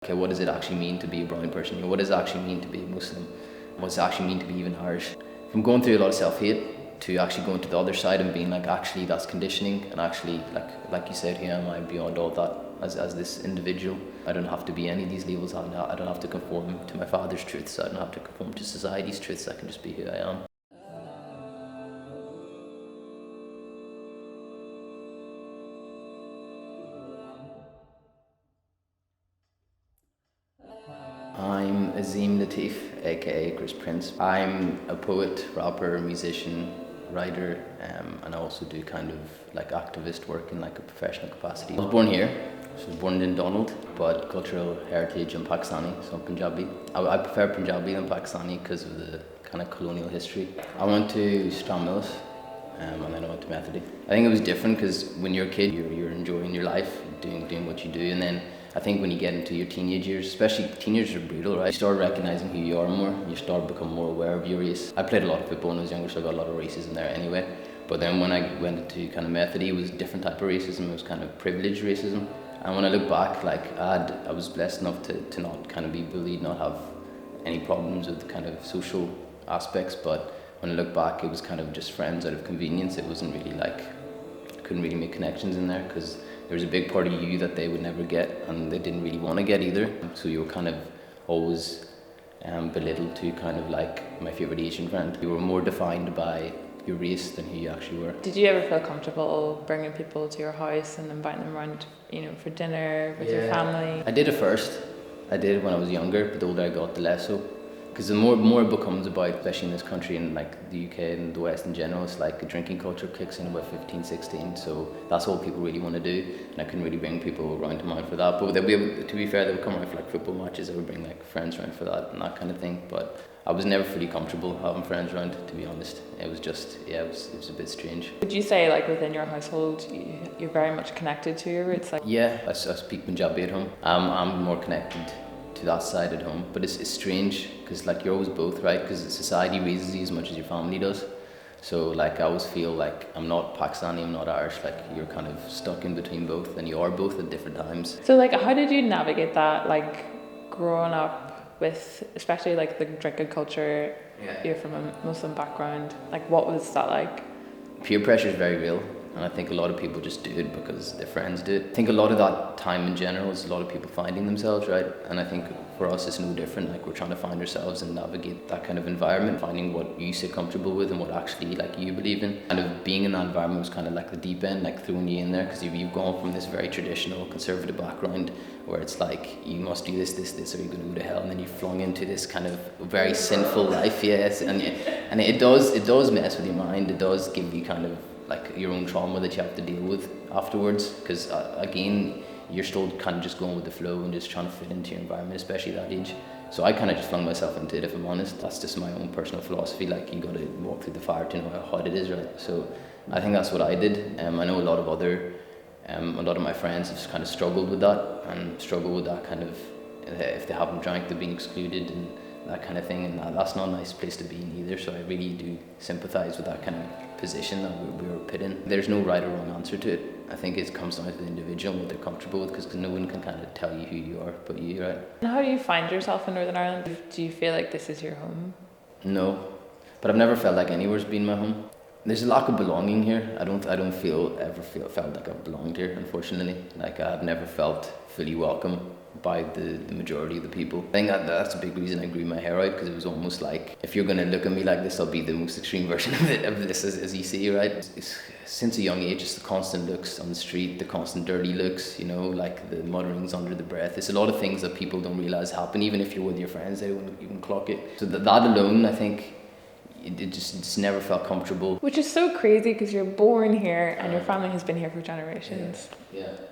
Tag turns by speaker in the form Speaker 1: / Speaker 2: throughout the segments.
Speaker 1: Okay, what does it actually mean to be a brown person? You know, what does it actually mean to be a Muslim? What does it actually mean to be even Irish? From going through a lot of self-hate to actually going to the other side and being like, actually that's conditioning, and actually like you said, here am I beyond all that as this individual. I don't have to be any of these labels. I don't have to conform to my father's truths. I don't have to conform to society's truths. I can just be who I am. I'm Azeem Lateef, aka Chris Prince. I'm a poet, rapper, musician, writer, and I also do kind of like activist work in like a professional capacity. I was born here, so I was born in Donald, but cultural heritage I'm Pakistani, so I'm Punjabi. I prefer Punjabi than Pakistani because of the kind of colonial history. I went to Stranmillis, and then I went to Methody. I think it was different because when you're a kid, you're enjoying your life, doing what you do, and then I think when you get into your teenage years, especially teenagers are brutal, right? You start recognizing who you are more, you start becoming more aware of your race. I played a lot of football when I was younger, so I got a lot of racism there anyway. But then when I went into kind of Methody, it was a different type of racism, it was kind of privileged racism. And when I look back, like I was blessed enough to not kind of be bullied, not have any problems with kind of social aspects, but when I look back, it was kind of just friends out of convenience. It wasn't really like, I couldn't really make connections in there because there was a big part of you that they would never get and they didn't really want to get either. So you were kind of always belittled to kind of like my favourite Asian friend. You were more defined by your race than who you actually were.
Speaker 2: Did you ever feel comfortable bringing people to your house and inviting them around, for dinner with your family?
Speaker 1: I did at first. I did when I was younger, but the older I got, the less so. Because the more it becomes about, especially in this country and like the UK and the West in general, it's like a drinking culture kicks in about 15, 16. So that's all people really want to do. And I couldn't really bring people around to mine for that. But they'd be able, to be fair, they would come around for like football matches. I would bring like friends around for that and that kind of thing. But I was never fully comfortable having friends around, to be honest. It was just, it was a bit strange.
Speaker 2: Would you say like within your household, you're very much connected to your roots? Like,
Speaker 1: yeah, I speak Punjabi at home. I'm more connected to that side at home, but it's strange because like you're always both, right? Because society raises you as much as your family does. So like I always feel like I'm not Pakistani, I'm not Irish. Like you're kind of stuck in between both, and you are both at different times.
Speaker 2: So like, how did you navigate that? Like growing up with, especially like the drinking culture. Yeah. You're from a Muslim background. Like, what was that like? Peer
Speaker 1: pressure is very real. And I think a lot of people just do it because their friends do it. I think a lot of that time in general is a lot of people finding themselves, right? And I think for us it's no different. Like we're trying to find ourselves and navigate that kind of environment, finding what you sit comfortable with and what actually like you believe in. Kind of being in that environment was kind of like the deep end, like throwing you in there because you've gone from this very traditional conservative background where it's like you must do this or you're going to go to hell, and then you're flung into this kind of very sinful life, yes. And it does mess with your mind. It does give you kind of like your own trauma that you have to deal with afterwards, because again you're still kind of just going with the flow and just trying to fit into your environment, especially at that age. So I kind of just flung myself into it, if I'm honest. That's just my own personal philosophy. Like you got to walk through the fire to know how hot it is, right? So I think that's what I did. I know a lot of my friends have kind of struggled with that kind of, if they haven't drank, they're being excluded and that kind of thing, and that's not a nice place to be in either. So I really do sympathize with that kind of position that we were put in. There's no right or wrong answer to it. I think it comes down to the individual and what they're comfortable with, because no one can kind of tell you who you are but you, right? And how do you find yourself in Northern Ireland? Do you feel like this is your home? No, but I've never felt like anywhere's been my home. There's a lack of belonging here. I don't ever felt like I've belonged here, unfortunately. Like I've never felt fully welcome by the majority of the people. I think that's a big reason I grew my hair out, because it was almost like, if you're going to look at me like this, I'll be the most extreme version of this as you see, right? It's, since a young age, it's the constant looks on the street, the constant dirty looks, like the mutterings under the breath. It's a lot of things that people don't realise happen, even if you're with your friends, they won't even clock it. So that alone, I think, it's never felt comfortable. Which is so crazy, because you're born here and your family has been here for generations.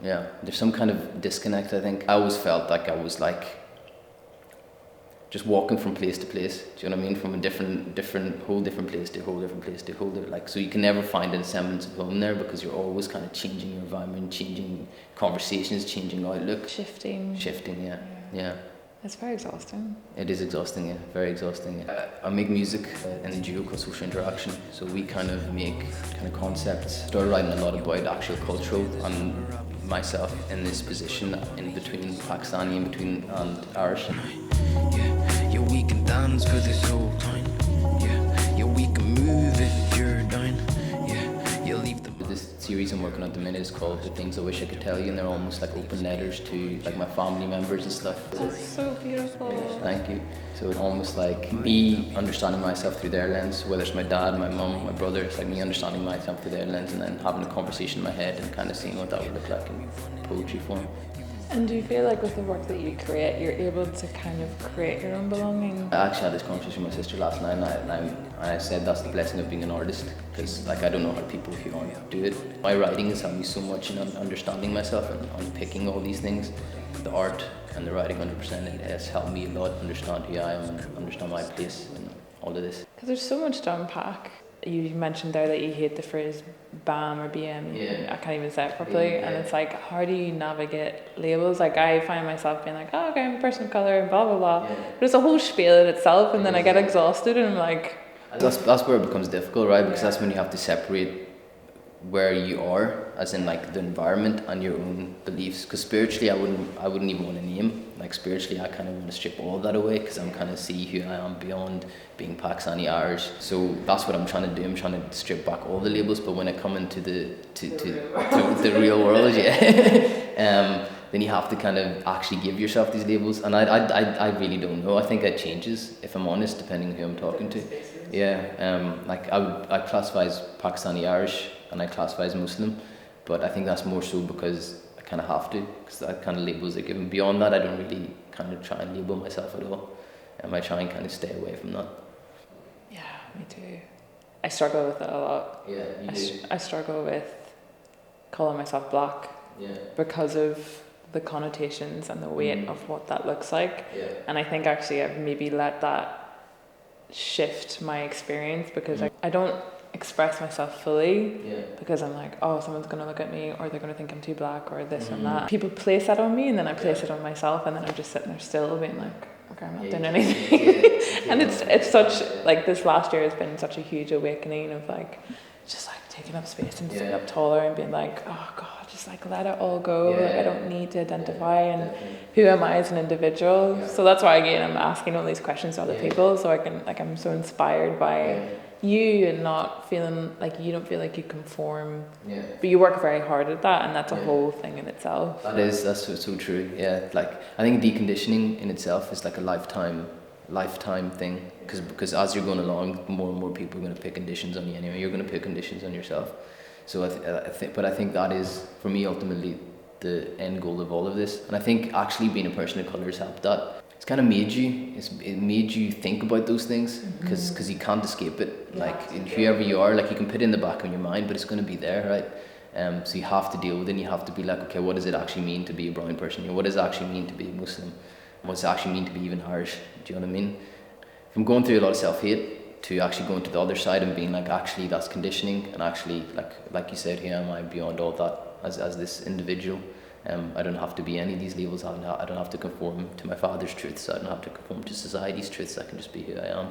Speaker 1: Yeah. There's some kind of disconnect, I think. I always felt like I was like just walking from place to place. Do you know what I mean? From a whole different place to a whole different place to a whole different, like, so you can never find a semblance of home there, because you're always kind of changing your environment, changing conversations, changing outlook. Shifting, yeah. It's very exhausting. It is exhausting, yeah, very exhausting. I make music in a duo called Social Interaction, so we kind of make kind of concepts. Started writing a lot about actual cultural and myself in this position in between Pakistani and Irish.
Speaker 3: Yeah, we can dance for this whole time. Yeah, we can move if you're down. Yeah, you leave them.
Speaker 1: This series I'm working on at the minute is called The Things I Wish I Could Tell You, and they're almost like open letters to like my family members and stuff.
Speaker 2: That's so beautiful.
Speaker 1: Thank you. So it's almost like me understanding myself through their lens, whether it's my dad, my mum, my brother. It's like me understanding myself through their lens and then having a conversation in my head and kind of seeing what that would look like in poetry form.
Speaker 2: And do you feel like with the work that you create, you're able to kind of create your own belonging?
Speaker 1: I actually had this conversation with my sister last night, and I said that's the blessing of being an artist, because like I don't know how people who aren't do it. My writing has helped me so much in understanding myself and unpicking all these things. The art and the writing 100%, it has helped me a lot understand who I am and understand my place in all of this.
Speaker 2: Because there's so much to unpack. You mentioned there that you hate the phrase BAM or BM.
Speaker 1: Yeah.
Speaker 2: I can't even say it properly.
Speaker 1: Yeah.
Speaker 2: And it's like, how do you navigate labels? Like I find myself being like, oh, okay, I'm a person of colour and blah, blah, blah.
Speaker 1: Yeah.
Speaker 2: But it's a whole spiel in itself, and then I get exhausted and I'm like...
Speaker 1: That's where it becomes difficult, right? Because that's when you have to separate where you are, as in like the environment and your own beliefs. Because spiritually, I wouldn't even want to name. Like spiritually, I kind of want to strip all of that away, because I'm kind of see who I am beyond being Pakistani Irish. So that's what I'm trying to do. I'm trying to strip back all the labels. But when I come into the real world, yeah, then you have to kind of actually give yourself these labels. And I really don't know. I think it changes, if I'm honest, depending on who I'm talking to. Yeah, like I classify as Pakistani Irish and I classify as Muslim, but I think that's more so because I kind of have to, because that kind of labels are given. Beyond that, I don't really kind of try and label myself at all. I try and kind of stay away from that.
Speaker 2: Yeah, me too. I struggle with it a lot.
Speaker 1: Yeah, you do.
Speaker 2: I struggle with calling myself black, because of the connotations and the weight of what that looks like.
Speaker 1: Yeah.
Speaker 2: And I think actually I've maybe let that shift my experience, because I don't express myself fully, because I'm like, oh, someone's gonna look at me, or they're gonna think I'm too black, or this and that. People place that on me, and then I place it on myself, and then I'm just sitting there still being like, okay, I'm not doing anything. And it's such, like, this last year has been such a huge awakening of like just like taking up space and sitting up taller and being like, oh god, just like let it all go. Like I don't need to identify, and who am I as an individual? So that's why again I'm asking all these questions to other people, so I can, like, I'm so inspired by you, and not feeling like you don't feel like you conform, but you work very hard at that, and that's a whole thing in itself. That's
Speaker 1: so true. Yeah, like I think deconditioning in itself is like a lifetime thing, because as you're going along, more and more people are going to put conditions on you anyway. You're going to put conditions on yourself. So I think that is, for me, ultimately the end goal of all of this. And I think actually being a person of colour has helped that. It's kind of it made you think about those things, because you can't escape it. Like whoever you are, like you can put it in the back of your mind, but it's going to be there, right? So you have to deal with it, and you have to be like, okay, what does it actually mean to be a brown person? What does it actually mean to be Muslim? What does it actually mean to be even Irish? Do you know what I mean? From going through a lot of self-hate to actually going to the other side and being like, actually that's conditioning, and actually like you said, here am I beyond all that as this individual. I don't have to be any of these labels. I don't have to conform to my father's truths. I don't have to conform to society's truths. I can just be who I am.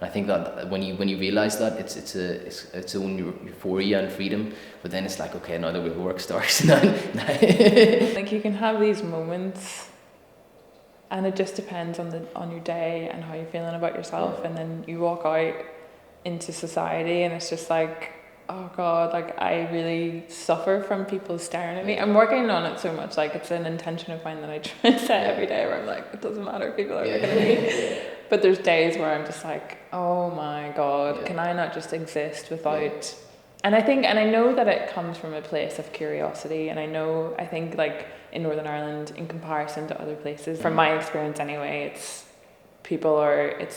Speaker 1: And I think that when you realize that, it's its own euphoria and freedom. But then it's like, okay, now the real work starts.
Speaker 2: Like you can have these moments, and it just depends on your day and how you're feeling about yourself, and then you walk out into society and it's just like, oh god, like I really suffer from people staring at me. I'm working on it so much, like it's an intention of mine that I try and set every day, where I'm like, it doesn't matter if people are looking at me. But there's days where I'm just like, oh my god, can I not just exist without... And I know that it comes from a place of curiosity, and I think like in Northern Ireland, in comparison to other places, from my experience anyway, it's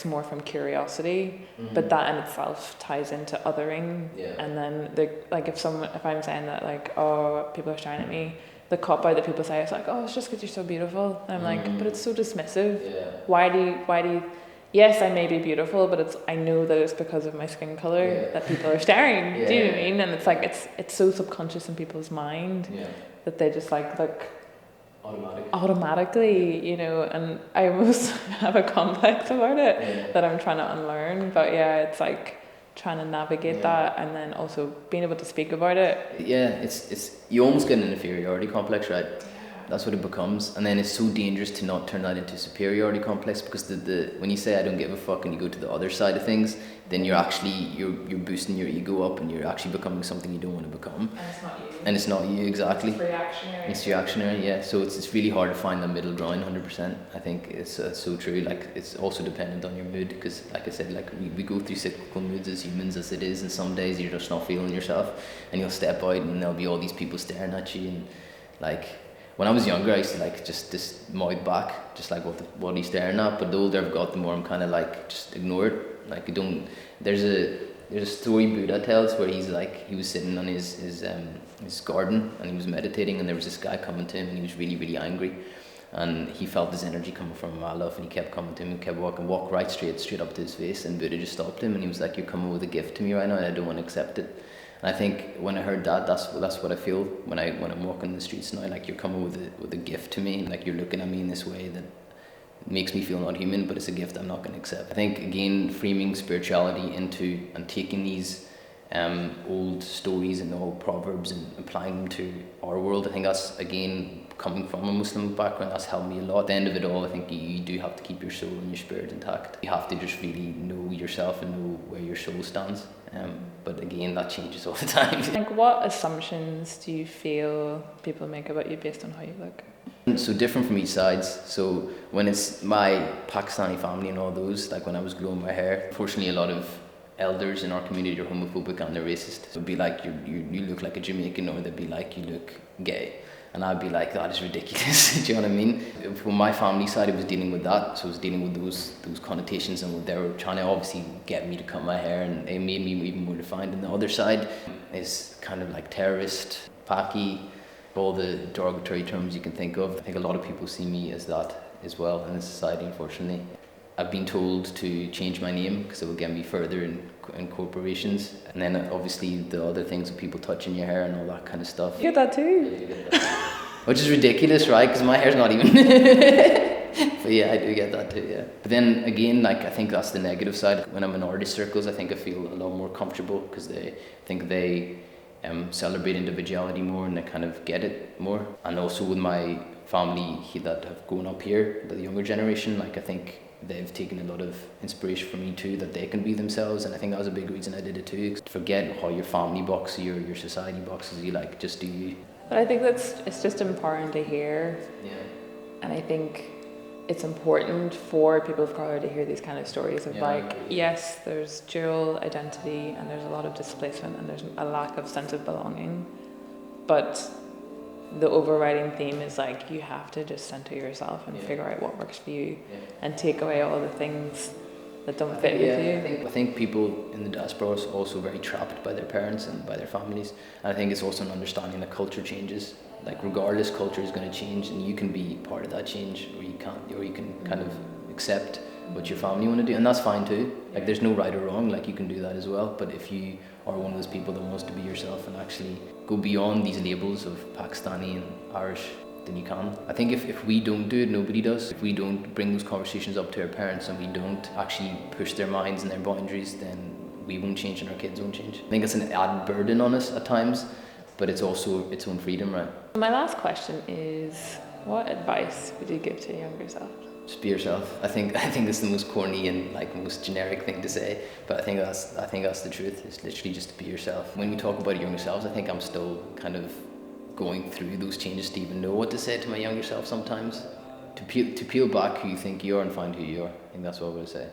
Speaker 2: more from curiosity, but that in itself ties into othering. And then if I'm saying that, like, oh, people are staring at me, the cop out that people say is like, oh, it's just because you're so beautiful, and I'm like, but it's so dismissive. Why do you yes, I may be beautiful, but I know that it's because of my skin color that people are staring. Do you know what I mean? And it's like it's so subconscious in people's mind that they just like look automatically, you know. And I almost have a complex about it that I'm trying to unlearn. But yeah, it's like trying to navigate
Speaker 1: Yeah.
Speaker 2: that, and then also being able to speak about it.
Speaker 1: Yeah, it's you almost get an inferiority complex, right? That's what it becomes, and then it's so dangerous to not turn that into superiority complex, because the when you say I don't give a fuck and you go to the other side of things, then you're boosting your ego up, and you're actually becoming something you don't want to become.
Speaker 2: And it's not you.
Speaker 1: And it's not you, exactly.
Speaker 2: It's reactionary.
Speaker 1: It's reactionary, yeah. So it's really hard to find that middle ground. 100%. I think it's so true. Like, it's also dependent on your mood, because, like I said, like we go through cyclical moods as humans, as it is, and some days you're just not feeling yourself, and you'll step out and there'll be all these people staring at you, and like. When I was younger, I used to like just mouth back, just like what are you staring at? But the older I've got, the more I'm kind of like just ignore it. Like, you don't. There's a story Buddha tells where he's like, he was sitting on his garden and he was meditating, and there was this guy coming to him, and he was really, really angry, and he felt this energy coming from him, and he kept coming to him and kept walk right straight up to his face, and Buddha just stopped him, and he was like, "You're coming with a gift to me right now, and I don't want to accept it." And I think when I heard that, that's what I feel when I'm walking the streets now. Like, you're coming with a gift to me, like you're looking at me in this way that makes me feel not human, but it's a gift I'm not going to accept. I think, again, framing spirituality into and taking these old stories and old proverbs and applying them to our world, I think that's, again, coming from a Muslim background, that's helped me a lot. At the end of it all, I think you do have to keep your soul and your spirit intact. You have to just really know yourself and know where your soul stands. But again, that changes all the time.
Speaker 2: Like, what assumptions do you feel people make about you based on how you look?
Speaker 1: So different from each side. So when it's my Pakistani family and all those, like when I was growing my hair, unfortunately a lot of elders in our community are homophobic and they're racist. So it'd be like, you look like a Jamaican, or they'd be like, you look gay. And I'd be like, that is ridiculous. Do you know what I mean? From my family side, it was dealing with that. So it was dealing with those connotations, and they were trying to obviously get me to cut my hair, and it made me even more defined. And the other side is kind of like terrorist, Paki, all the derogatory terms you can think of. I think a lot of people see me as that as well in society, unfortunately. I've been told to change my name because it will get me further in corporations. And then obviously the other things of people touching your hair and all that kind of stuff.
Speaker 2: You get that too?
Speaker 1: Yeah, you get that. Which is ridiculous, right? Because my hair's not even... But yeah, I do get that too, yeah. But then again, like, I think that's the negative side. When I'm in artist circles, I think I feel a lot more comfortable, because they think they celebrate individuality more, and they kind of get it more. And also with my family that have grown up here, the younger generation, like, I think they've taken a lot of inspiration from me too, that they can be themselves. And I think that was a big reason I did it too. Forget how your family boxes you or your society boxes you, like, just do you.
Speaker 2: But I think it's just important to hear.
Speaker 1: Yeah.
Speaker 2: And I think it's important for people of colour to hear these kind of stories of, like, yes, there's dual identity and there's a lot of displacement and there's a lack of sense of belonging, but the overriding theme is, like, you have to just center yourself and figure out what works for you, and take away all the things that don't fit with you.
Speaker 1: I think people in the diaspora are also very trapped by their parents and by their families. And I think it's also an understanding that culture changes. Like, regardless, culture is going to change, and you can be part of that change, or you can't, or you can kind of accept what your family want to do, and that's fine too. Like, there's no right or wrong, like, you can do that as well. But if you are one of those people that wants to be yourself and actually go beyond these labels of Pakistani and Irish, then you can. I think if we don't do it, nobody does. If we don't bring those conversations up to our parents, and we don't actually push their minds and their boundaries, then we won't change and our kids won't change. I think it's an added burden on us at times, but it's also its own freedom, right?
Speaker 2: My last question is, what advice would you give to your younger self?
Speaker 1: Just be yourself. I think it's the most corny and, like, most generic thing to say, but I think that's the truth. It's literally just to be yourself. When we talk about younger selves, I think I'm still kind of going through those changes to even know what to say to my younger self sometimes. To peel back who you think you are and find who you are. I think that's what I would say.